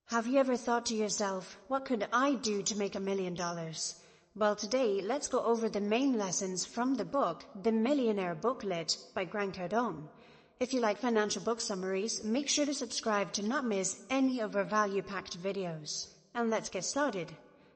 Have you ever thought to yourself, what could I do to make $1 million? Well, today, let's go over the main lessons from the book, The Millionaire Booklet by Grant Cardone. If you like financial book summaries, make sure to subscribe to not miss any of our value-packed videos. And let's get started.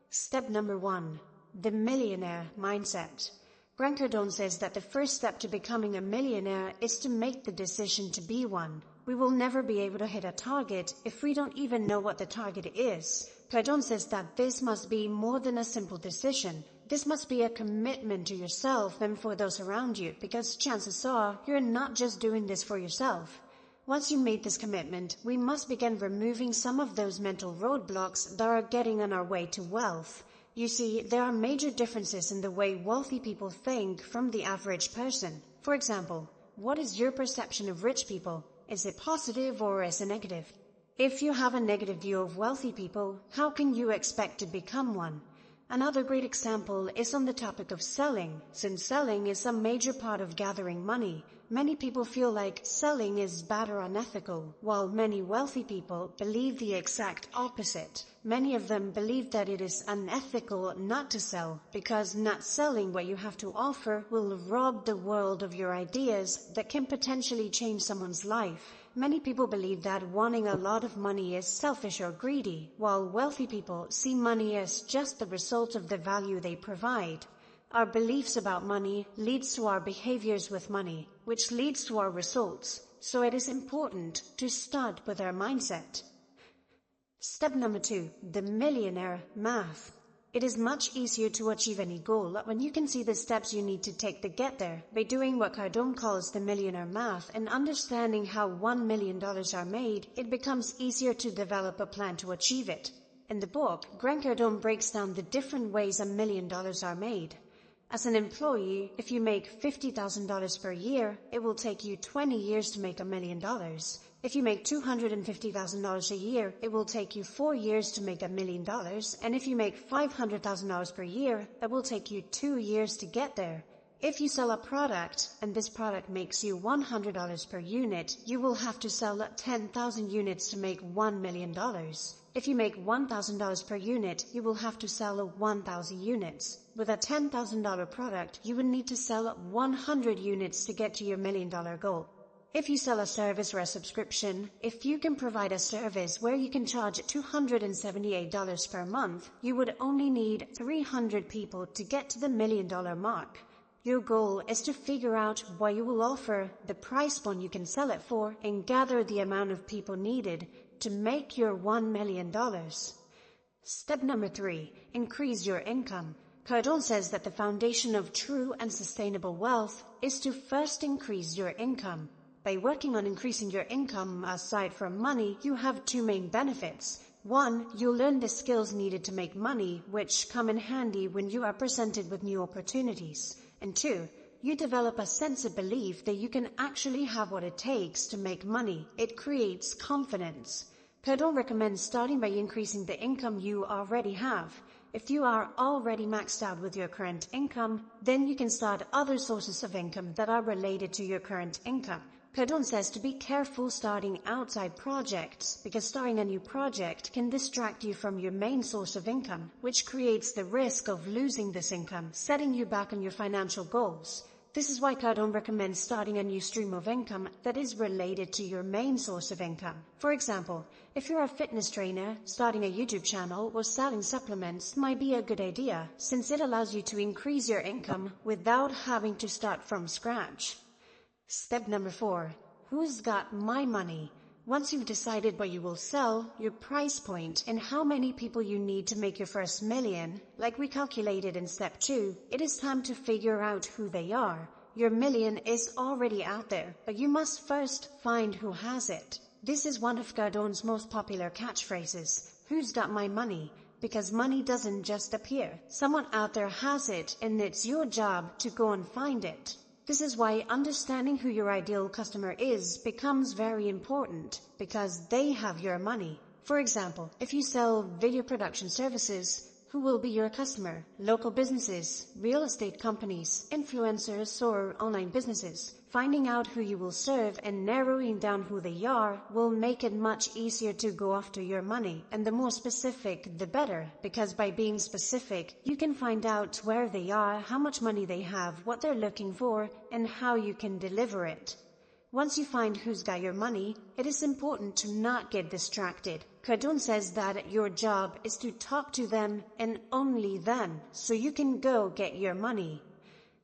Step number 1. The Millionaire Mindset. Grant Cardone says that the first step to becoming a millionaire is to make the decision to be one. We will never be able to hit a target if we don't even know what the target is. Cardone says that this must be more than a simple decision. This must be a commitment to yourself and for those around you, because chances are you're not just doing this for yourself. Once you made this commitment, we must begin removing some of those mental roadblocks that are getting in our way to wealth. You see, there are major differences in the way wealthy people think from the average person. For example, what is your perception of rich people? Is it positive or is it negative? If you have a negative view of wealthy people, how can you expect to become one? Another great example is on the topic of selling. Since selling is a major part of gathering money, many people feel like selling is bad or unethical, while many wealthy people believe the exact opposite. Many of them believe that it is unethical not to sell, because not selling what you have to offer will rob the world of your ideas that can potentially change someone's life. Many people believe that wanting a lot of money is selfish or greedy, while wealthy people see money as just the result of the value they provide. Our beliefs about money leads to our behaviors with money, which leads to our results, so it is important to start with our mindset. Step number 2, the millionaire math. It is much easier to achieve any goal when you can see the steps you need to take to get there. By doing what Cardone calls the millionaire math and understanding how $1 million are made, it becomes easier to develop a plan to achieve it. In the book, Grant Cardone breaks down the different ways $1 million are made. As an employee, if you make $50,000 per year, it will take you 20 years to make $1 million. If you make $250,000 a year, it will take you 4 years to make $1 million. And if you make $500,000 per year, that will take you 2 years to get there. If you sell a product, and this product makes you $100 per unit, you will have to sell 10,000 units to make $1 million. If you make $1,000 per unit, you will have to sell 1,000 units. With a $10,000 product, you would need to sell 100 units to get to your $1 million goal. If you sell a service or a subscription, if you can provide a service where you can charge $278 per month, you would only need 300 people to get to the $1 million mark. Your goal is to figure out what you will offer, the price point you can sell it for, and gather the amount of people needed to make your $1 million. Step number 3, increase your income. Cardone says that the foundation of true and sustainable wealth is to first increase your income. By working on increasing your income aside from money, you have 2 main benefits. 1, you'll learn the skills needed to make money, which come in handy when you are presented with new opportunities. And 2, you develop a sense of belief that you can actually have what it takes to make money. It creates confidence. Cardone recommends starting by increasing the income you already have. If you are already maxed out with your current income, then you can start other sources of income that are related to your current income. Cardone says to be careful starting outside projects, because starting a new project can distract you from your main source of income, which creates the risk of losing this income, setting you back on your financial goals. This is why Cardone recommends starting a new stream of income that is related to your main source of income. For example, if you're a fitness trainer, starting a YouTube channel or selling supplements might be a good idea, since it allows you to increase your income without having to start from scratch. Step number 4. Who's got my money? Once you've decided what you will sell, your price point, and how many people you need to make your first million, like we calculated in step 2, it is time to figure out who they are. Your million is already out there, but you must first find who has it. This is one of Cardone's most popular catchphrases. Who's got my money? Because money doesn't just appear. Someone out there has it, and it's your job to go and find it. This is why understanding who your ideal customer is becomes very important, because they have your money. For example, if you sell video production services, Who will be your customer? Local businesses, real estate companies, influencers, or online businesses. Finding out who you will serve and narrowing down who they are will make it much easier to go after your money. And the more specific, the better, because by being specific, you can find out where they are, how much money they have, what they're looking for, and how you can deliver it. Once you find who's got your money, it is important to not get distracted. Cardone says that your job is to talk to them and only them, so you can go get your money.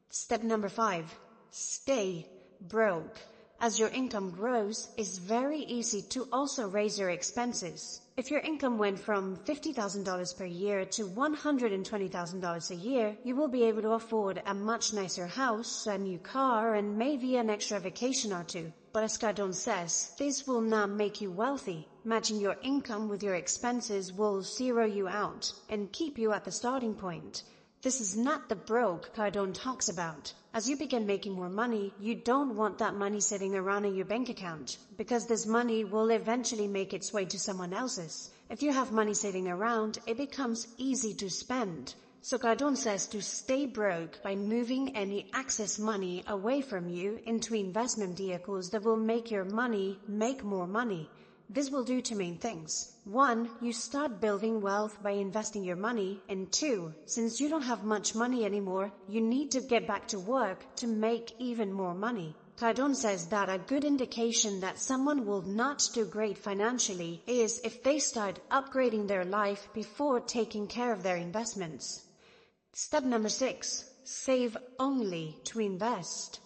Step number 5. Stay broke. As your income grows, it's very easy to also raise your expenses. If your income went from $50,000 per year to $120,000 a year, you will be able to afford a much nicer house, a new car, and maybe an extra vacation or two. But as Cardone says, this will not make you wealthy. Matching your income with your expenses will zero you out and keep you at the starting point. This is not the broke Cardone talks about. As you begin making more money, you don't want that money sitting around in your bank account, because this money will eventually make its way to someone else's. If you have money sitting around, it becomes easy to spend. So Cardone says to stay broke by moving any excess money away from you into investment vehicles that will make your money make more money. This will do two main things. 1, you start building wealth by investing your money, and 2, since you don't have much money anymore, you need to get back to work to make even more money. Cardone says that a good indication that someone will not do great financially is if they start upgrading their life before taking care of their investments. Step number 6, save only to invest.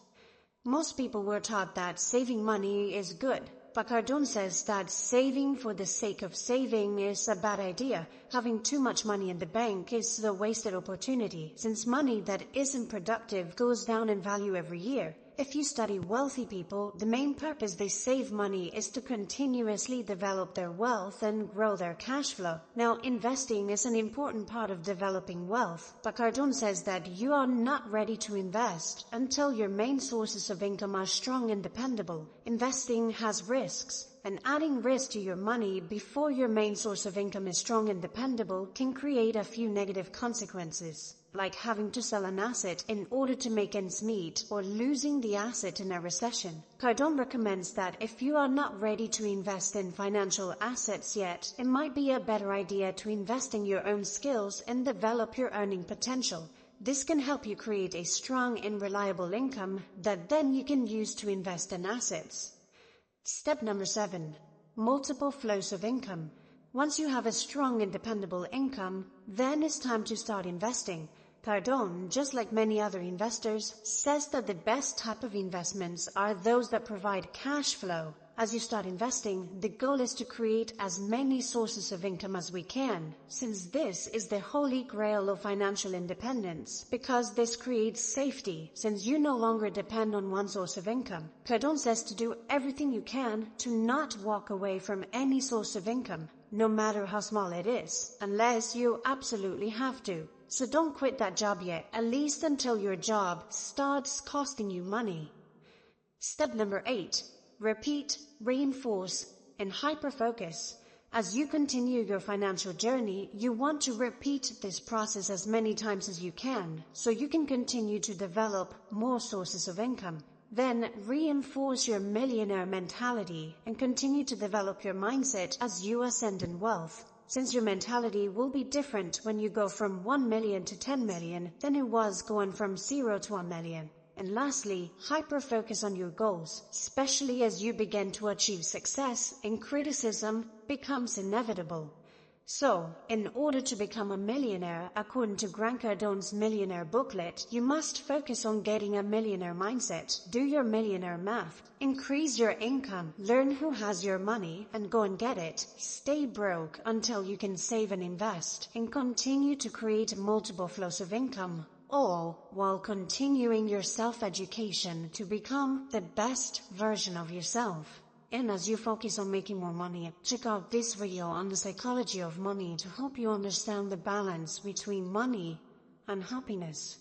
Most people were taught that saving money is good. But Cardone says that saving for the sake of saving is a bad idea. Having too much money in the bank is a wasted opportunity, since money that isn't productive goes down in value every year. If you study wealthy people, the main purpose they save money is to continuously develop their wealth and grow their cash flow. Now, investing is an important part of developing wealth, but Cardone says that you are not ready to invest until your main sources of income are strong and dependable. Investing has risks, and adding risk to your money before your main source of income is strong and dependable can create a few negative consequences, like having to sell an asset in order to make ends meet or losing the asset in a recession. Cardone recommends that if you are not ready to invest in financial assets yet, it might be a better idea to invest in your own skills and develop your earning potential. This can help you create a strong and reliable income that then you can use to invest in assets. Step number 7, multiple flows of income. Once you have a strong and dependable income, then it's time to start investing. Cardone, just like many other investors, says that the best type of investments are those that provide cash flow. As you start investing, the goal is to create as many sources of income as we can, since this is the holy grail of financial independence, because this creates safety, since you no longer depend on one source of income. Cardone says to do everything you can to not walk away from any source of income, no matter how small it is, unless you absolutely have to. So don't quit that job yet, at least until your job starts costing you money. Step number 8, repeat, reinforce, and hyper-focus. As you continue your financial journey, you want to repeat this process as many times as you can, so you can continue to develop more sources of income. Then reinforce your millionaire mentality and continue to develop your mindset as you ascend in wealth, since your mentality will be different when you go from 1 million to 10 million than it was going from 0 to 1 million. And lastly, hyper-focus on your goals, especially as you begin to achieve success and criticism becomes inevitable. So, in order to become a millionaire, according to Grant Cardone's Millionaire booklet, you must focus on getting a millionaire mindset, do your millionaire math, increase your income, learn who has your money, and go and get it. Stay broke until you can save and invest, and continue to create multiple flows of income, all while continuing your self-education to become the best version of yourself. And as you focus on making more money, check out this video on the psychology of money to help you understand the balance between money and happiness.